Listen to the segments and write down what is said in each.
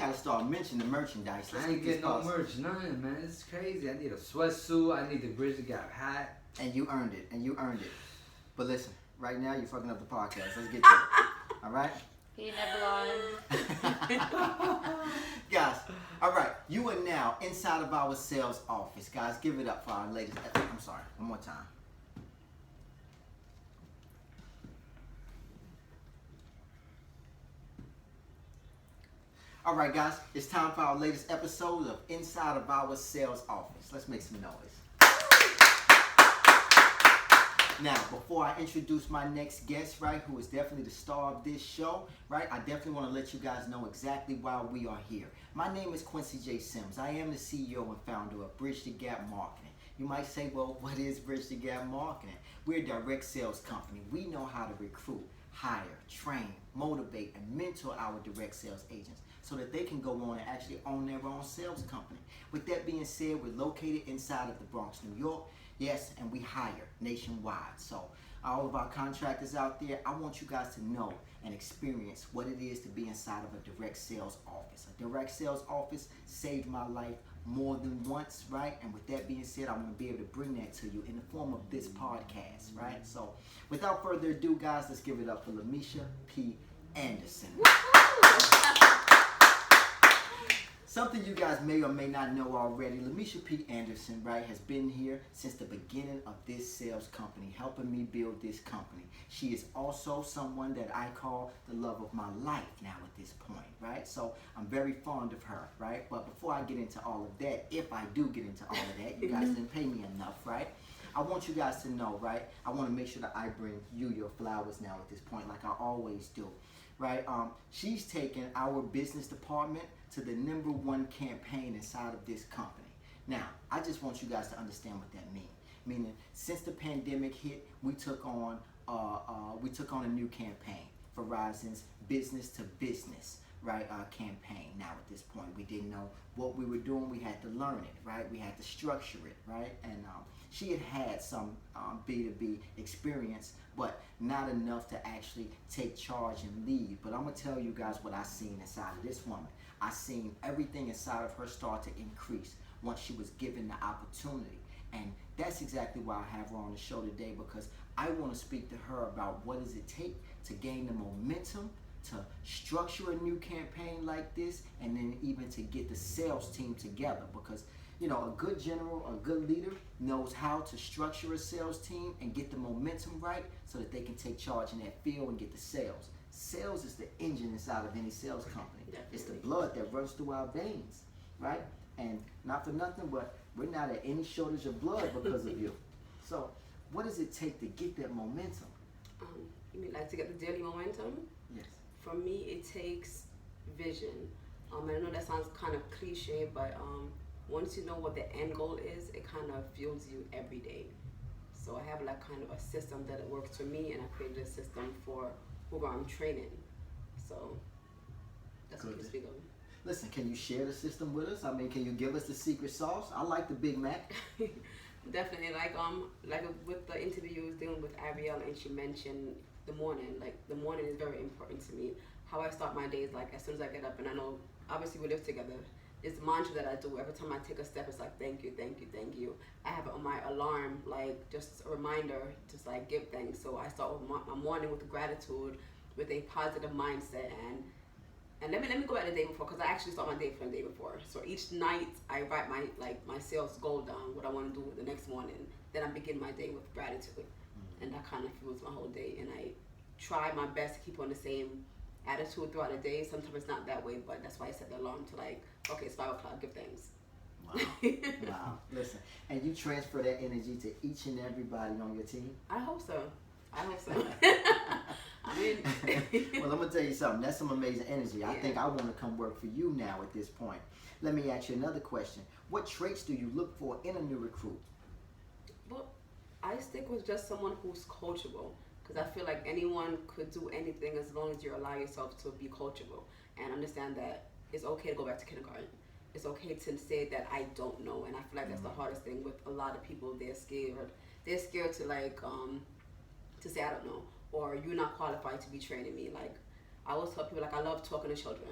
gotta start mentioning the merchandise. Let's I ain't get getting no merch, nothing, man. It's crazy. I need a sweatsuit. I need the Bridge the Gap hat. And you earned it. But listen, right now you're fucking up the podcast. Let's get to it. All right? He never lied. Guys, all right. You are now inside of our sales office. Guys, give it up for our ladies. I'm sorry. One more time. All right, guys. It's time for our latest episode of Inside of Our Sales Office. Let's make some noise. Now, before I introduce my next guest, right, who is definitely the star of this show, right, I definitely want to let you guys know exactly why we are here. My name is Quincy J. Sims. I am the CEO and founder of Bridge the Gap Marketing. You might say, well, what is Bridge the Gap Marketing? We're a direct sales company. We know how to recruit, hire, train, motivate, and mentor our direct sales agents so that they can go on and actually own their own sales company. With that being said, we're located inside of the Bronx, New York. Yes, and we hire nationwide. So all of our contractors out there, I want you guys to know and experience what it is to be inside of a direct sales office. A direct sales office saved my life more than once, right? And with that being said, I'm going to be able to bring that to you in the form of this podcast, right? So without further ado, guys, let's give it up for Lamesha P. Anderson. Something you guys may or may not know already, Lamesha P. Anderson, right, has been here since the beginning of this sales company, helping me build this company. She is also someone that I call the love of my life now at this point, right? So I'm very fond of her, right? But before I get into all of that, if I do get into all of that, you guys didn't pay me enough, right? I want you guys to know, right? I want to make sure that I bring you your flowers now at this point, like I always do, right? She's taken our business department to the #1 campaign inside of this company. Now, I just want you guys to understand what that means. Meaning, since the pandemic hit, we took on a new campaign, Verizon's business to business, right? Campaign. Now, at this point, we didn't know what we were doing. We had to learn it, right? We had to structure it, right? And she had some B2B experience, but not enough to actually take charge and lead. But I'm gonna tell you guys what I seen inside of this woman. I seen everything inside of her start to increase once she was given the opportunity. And that's exactly why I have her on the show today, because I want to speak to her about what does it take to gain the momentum, to structure a new campaign like this, and then even to get the sales team together. Because, you know, a good general, a good leader knows how to structure a sales team and get the momentum right so that they can take charge in that field and get the sales. Sales is the engine inside of any sales company. Definitely. It's the blood that runs through our veins, right? And not for nothing, but we're not at any shortage of blood because of you. So what does it take to get that momentum? You mean like to get the daily momentum? Yes. For me, it takes vision. I know that sounds kind of cliche, but once you know what the end goal is, it kind of fuels you every day. So I have like kind of a system that works for me, and I created a system for who I'm training. So that's what you speak of. Listen, can you share the system with us? I mean, can you give us the secret sauce? I like the Big Mac. Definitely, like with the interview I was doing with Ariel, and she mentioned the morning. Like the morning is very important to me. How I start my day is like as soon as I get up, and I know obviously we live together. It's the mantra that I do every time I take a step. It's like thank you, thank you, thank you. I have it on my alarm, like just a reminder, just like give thanks. So I start with my morning with gratitude, with a positive mindset, and let me go back the day before, because I actually start my day from the day before. So each night I write my sales goal down, what I want to do the next morning. Then I begin my day with gratitude, and that kind of fuels my whole day. And I try my best to keep on the same attitude throughout the day. Sometimes it's not that way, but that's why I set the alarm to like, okay, it's 5 o'clock, give thanks. Wow. Wow. Listen, and you transfer that energy to each and everybody on your team? I hope so. I mean, well, I'm gonna tell you something. That's some amazing energy. Yeah. I think I want to come work for you now at this point. Let me ask you another question. What traits do you look for in a new recruit? well, I stick with just someone who's coachable, because I feel like anyone could do anything as long as you allow yourself to be coachable and understand that it's okay to go back to kindergarten. It's okay to say that I don't know, and I feel like that's the hardest thing with a lot of people. They're scared. They're scared to like to say I don't know, or you're not qualified to be training me. Like I always tell people, like I love talking to children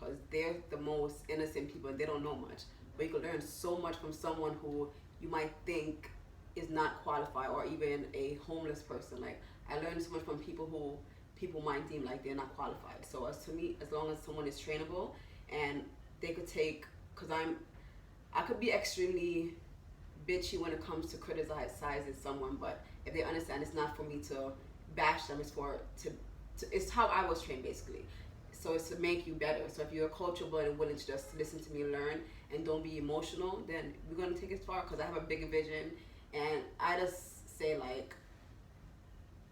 because they're the most innocent people and they don't know much. But you can learn so much from someone who you might think is not qualified, or even a homeless person. Like, I learned so much from people who people might deem like they're not qualified. So as to me, as long as someone is trainable and they could take, because I could be extremely bitchy when it comes to criticizing someone, but if they understand it's not for me to bash them, it's for to it's how I was trained basically. So it's to make you better. So if you're coachable and willing to just listen to me, learn, and don't be emotional, then we're gonna take it far. Because I have a bigger vision, and I just say like,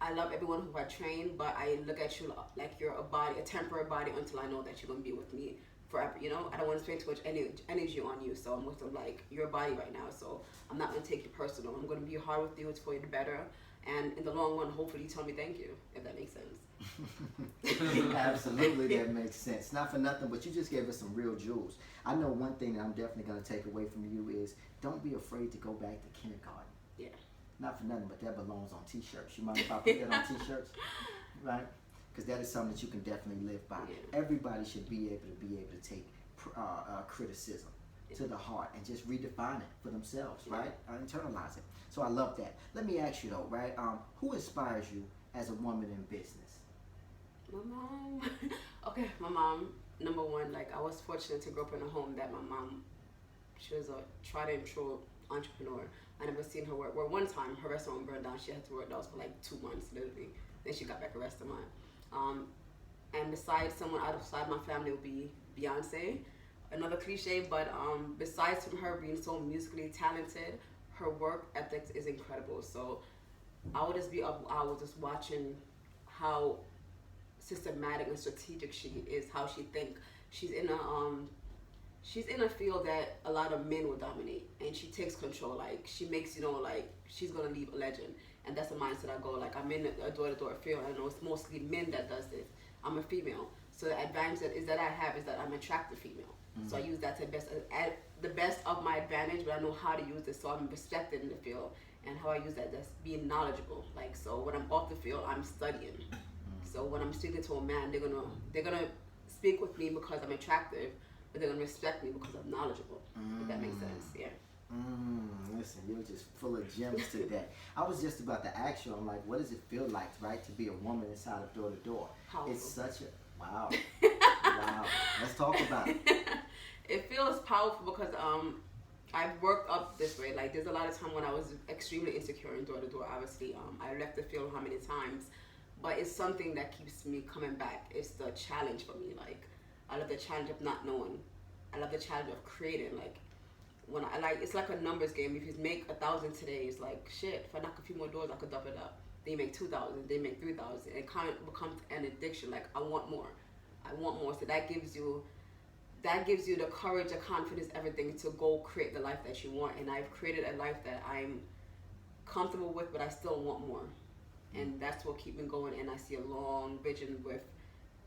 I love everyone who I train, but I look at you like you're a temporary body, until I know that you're gonna be with me forever. You know, I don't want to spend too much energy on you. So I'm with them like your body right now. So I'm not gonna take you personal. I'm gonna be hard with you. It's for you to better. And in the long run, hopefully you tell me thank you, if that makes sense. Absolutely, that makes sense. Not for nothing, but you just gave us some real jewels. I know one thing that I'm definitely going to take away from you is don't be afraid to go back to kindergarten. Yeah. Not for nothing, but that belongs on t-shirts. You mind if I put that on t-shirts? Right? Because that is something that you can definitely live by. Yeah. Everybody should be able to take criticism to the heart and just redefine it for themselves, right? Internalize it. So I love that. Let me ask you though, right? Who inspires you as a woman in business? My mom. Okay, my mom, number one, like I was fortunate to grow up in a home that my mom, she was a tried and true entrepreneur. I never seen her work. Well, one time her restaurant burned down. She had to work those for like 2 months, literally. Then she got back a restaurant. And besides someone outside my family would be Beyonce. Another cliche, but besides from her being so musically talented, her work ethics is incredible. So I would just be up hours just watching how systematic and strategic she is, how she thinks. She's in a field that a lot of men will dominate, and she takes control. Like she makes, like she's gonna leave a legend, and that's the mindset I go. Like I'm in a door-to-door field. I know it's mostly men that does this. I'm a female, so the advantage that I have is that I'm an attractive female. So I use that to the best of my advantage, but I know how to use it, so I'm respected in the field. And how I use that, that's being knowledgeable. Like, so when I'm off the field, I'm studying. So when I'm speaking to a man, they're gonna speak with me because I'm attractive, but they're gonna respect me because I'm knowledgeable. If that makes sense, yeah. Listen, you're just full of gems today. I was just about to ask you, I'm like, what does it feel like, right, to be a woman inside of Door to Door? Powerful. It's such a, wow. Wow. Let's talk about it. It feels powerful because I've worked up this way. Like there's a lot of time when I was extremely insecure in Door to Door. Obviously, I left the field how many times, but it's something that keeps me coming back. It's the challenge for me. Like I love the challenge of not knowing. I love the challenge of creating. Like when it's like a numbers game. If you make 1,000 today, it's like shit. If I knock a few more doors, I could double it up. They make 2,000. They make 3,000. It kind of becomes an addiction. Like I want more. I want more. So that gives you the courage, the confidence, everything to go create the life that you want. And I've created a life that I'm comfortable with, but I still want more. And that's what keeps me going. And I see a long vision with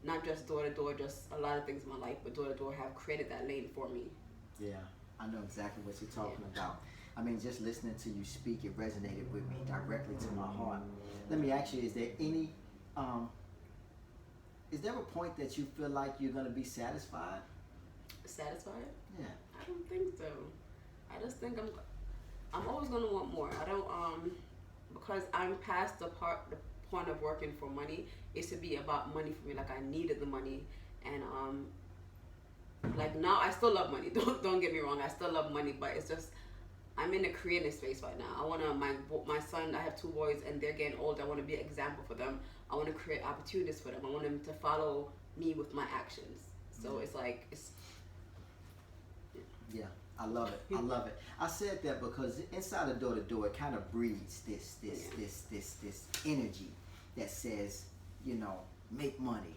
not just Door to Door, just a lot of things in my life, but Door to Door have created that lane for me. Yeah, I know exactly what you're talking about. I mean, just listening to you speak, it resonated with me directly to my heart. Let me ask you, is there a point that you feel like you're going to be satisfied? Satisfied? Yeah. I don't think so. I just think I'm always going to want more. I don't because I'm past the point of working for money. It should be about money for me. Like I needed the money, and like now I still love money. Don't get me wrong. I still love money, but it's just I'm in a creative space right now. I want to my son. I have 2 boys, and they're getting older. I want to be an example for them. I want to create opportunities for them. I want them to follow me with my actions. So it's like Yeah, I love it. I love it. I said that because inside of Door to Door, it kind of breeds this energy that says, make money,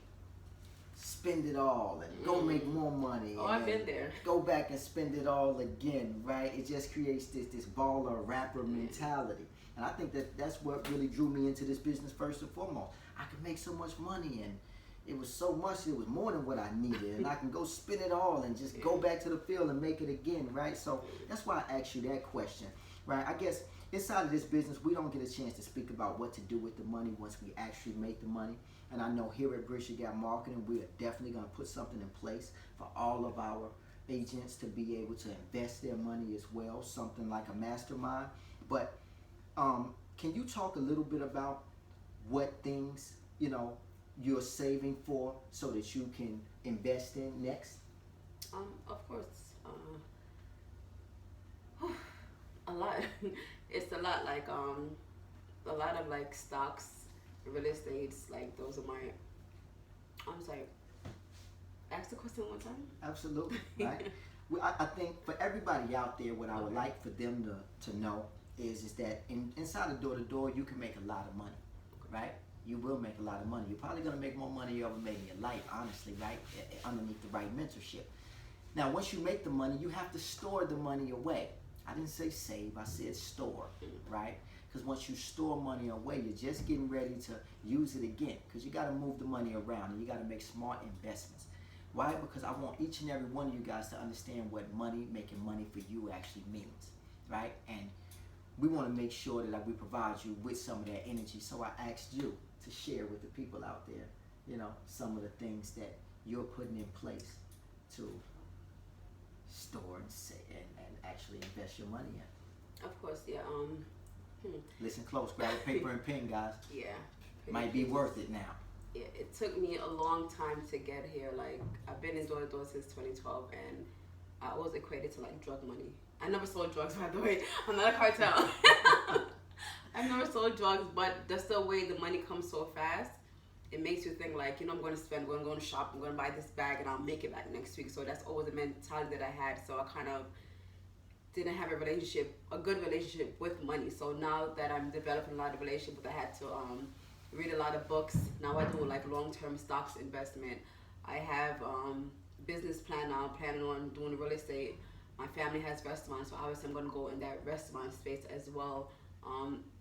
spend it all, and go make more money. Oh, I've been there. Go back and spend it all again, right? It just creates this baller rapper mentality. And I think that's what really drew me into this business first and foremost. I could make so much money, and it was so much, it was more than what I needed, and I can go spend it all and just go back to the field and make it again, right? So that's why I asked you that question. right? I guess inside of this business, we don't get a chance to speak about what to do with the money once we actually make the money. And I know here at Bridge Gap Marketing, we are definitely going to put something in place for all of our agents to be able to invest their money as well, something like a mastermind. But can you talk a little bit about what things, you're saving for so that you can invest in next? Of course, a lot. It's a lot. Like a lot of like stocks, real estates. Like those are my. I'm sorry. Ask the question one time. Absolutely, right? Well, I think for everybody out there, what I would like for them to know is that inside of door to door, you can make a lot of money, right? You will make a lot of money. You're probably going to make more money you ever made in your life, honestly, right? Underneath the right mentorship. Now, once you make the money, you have to store the money away. I didn't say save, I said store, right? Because once you store money away, you're just getting ready to use it again. Because you got to move the money around and you got to make smart investments. Why? Because I want each and every one of you guys to understand what making money for you actually means, right? And we want to make sure that we provide you with some of that energy. So I asked you to share with the people out there, some of the things that you're putting in place to store and actually invest your money in. Of course, yeah. Listen close, grab a paper and pen, guys. Yeah. Might be worth it now. Yeah, it took me a long time to get here. Like, I've been in door to door since 2012, and I always equated to like drug money. I never sold drugs, by the way. I'm not a cartel. I've never sold drugs, but just the way the money comes so fast, it makes you think like, I'm going to spend, I'm going to go and shop, I'm going to buy this bag, and I'll make it back next week. So that's always the mentality that I had. So I kind of didn't have a good relationship with money. So now that I'm developing a lot of relationship, I had to read a lot of books. Now I do like long-term stocks investment. I have business plan now, planning on doing real estate. My family has restaurants, so obviously I'm going to go in that restaurant space as well.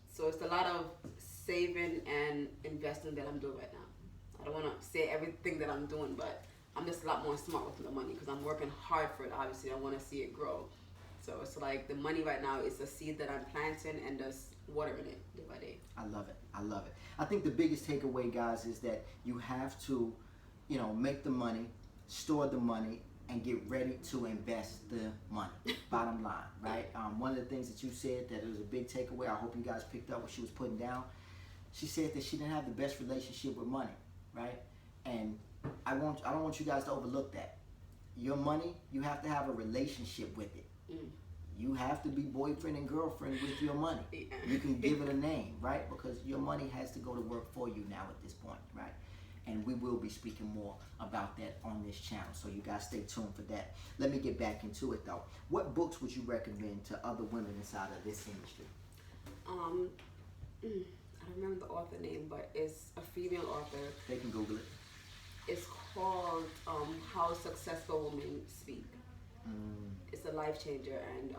So it's a lot of saving and investing that I'm doing right now. I don't want to say everything that I'm doing, but I'm just a lot more smart with the money because I'm working hard for it. Obviously, I want to see it grow. So it's like the money right now is a seed that I'm planting and just watering it day by day. I love it. I love it. I think the biggest takeaway, guys, is that you have to, make the money, store the money, and get ready to invest the money. Bottom line, right? One of the things that you said that it was a big takeaway, I hope you guys picked up what she was putting down. She said that she didn't have the best relationship with money, right? And I don't want you guys to overlook that. Your money, you have to have a relationship with it. You have to be boyfriend and girlfriend with your money. You can give it a name, right? Because your money has to go to work for you now at this point, right? And we will be speaking more about that on this channel. So you guys stay tuned for that. Let me get back into it though. What books would you recommend to other women inside of this industry? I don't remember the author name, but it's a female author. They can Google it. It's called How Successful Women Speak. It's a life changer, and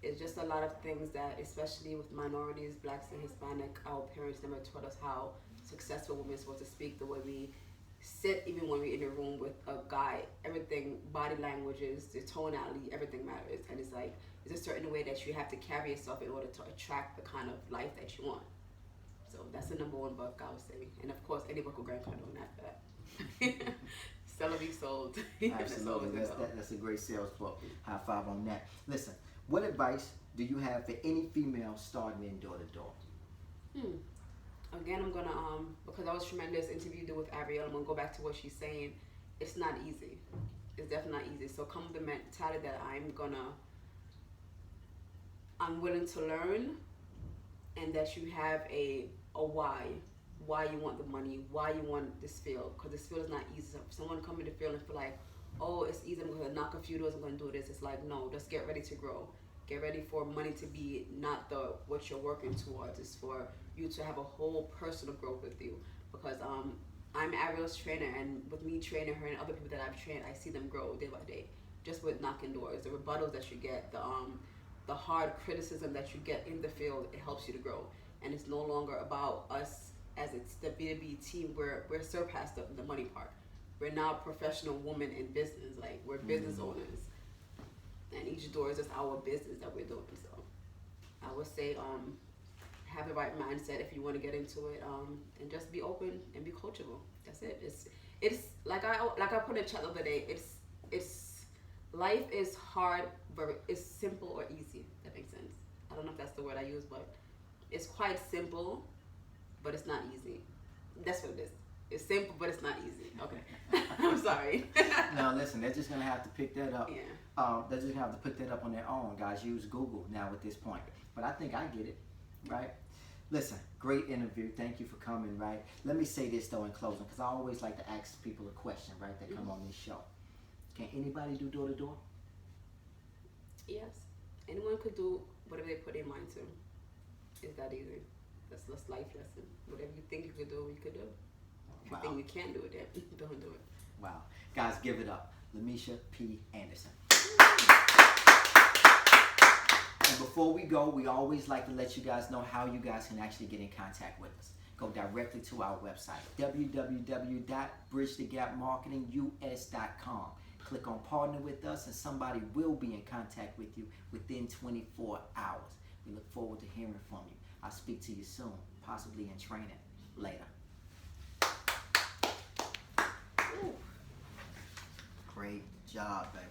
it's just a lot of things that, especially with minorities, blacks and Hispanic, our parents never taught us how successful women are supposed to speak, the way we sit, even when we're in a room with a guy. Everything, body languages, the tonality, everything matters. And it's like, there's a certain way that you have to carry yourself in order to attract the kind of life that you want. So that's the number one book I would say. And of course, any book with Grant Cardone after that. Sell or be sold. Absolutely. That's a great sales book. High five on that. Listen, what advice do you have for any female starting in door to door? Again, I'm gonna because I was tremendous interview with Ariel, I'm gonna go back to what she's saying. It's not easy. It's definitely not easy. So come with the mentality that I'm willing to learn, and that you have a why you want the money, why you want this field, because this field is not easy. So if someone come in the field and feel like, oh, it's easy, I'm gonna knock a few doors, I'm gonna do this. It's like, no, just get ready to grow. Get ready for money to be not what you're working towards. It's for you to have a whole personal growth with you. Because I'm Ariel's trainer, and with me training her and other people that I've trained, I see them grow day by day. Just with knocking doors, the rebuttals that you get, the hard criticism that you get in the field, it helps you to grow. And it's no longer about us as it's the B2B team. We're surpassed the money part. We're now professional women in business. Like, we're business owners. And each door is just our business that we're doing. So I would say have the right mindset if you want to get into it, and just be open and be coachable. That's it. It's like I put in a chat the other day. It's life is hard, but it's simple or easy. That makes sense. I don't know if that's the word I use, but it's quite simple, but it's not easy. That's what it is. It's simple, but it's not easy. Okay. I'm sorry. No, listen, they're just going to have to pick that up. Yeah. They're just going to have to put that up on their own. Guys, use Google now at this point. But I think I get it, right? Listen, great interview. Thank you for coming, right? Let me say this, though, in closing, because I always like to ask people a question, right, that come on this show. Can anybody do door-to-door? Yes. Anyone could do whatever they put their mind to. It's that easy. That's life lesson. Whatever you think you could do, you could do. If you think you can't do it, then don't do it. Wow. Guys, give it up. Lamesha P. Anderson. And before we go, we always like to let you guys know how you guys can actually get in contact with us. Go directly to our website, www.bridgethegapmarketingus.com. Click on Partner with Us, and somebody will be in contact with you within 24 hours. We look forward to hearing from you. I'll speak to you soon, possibly in training later. Great job, baby.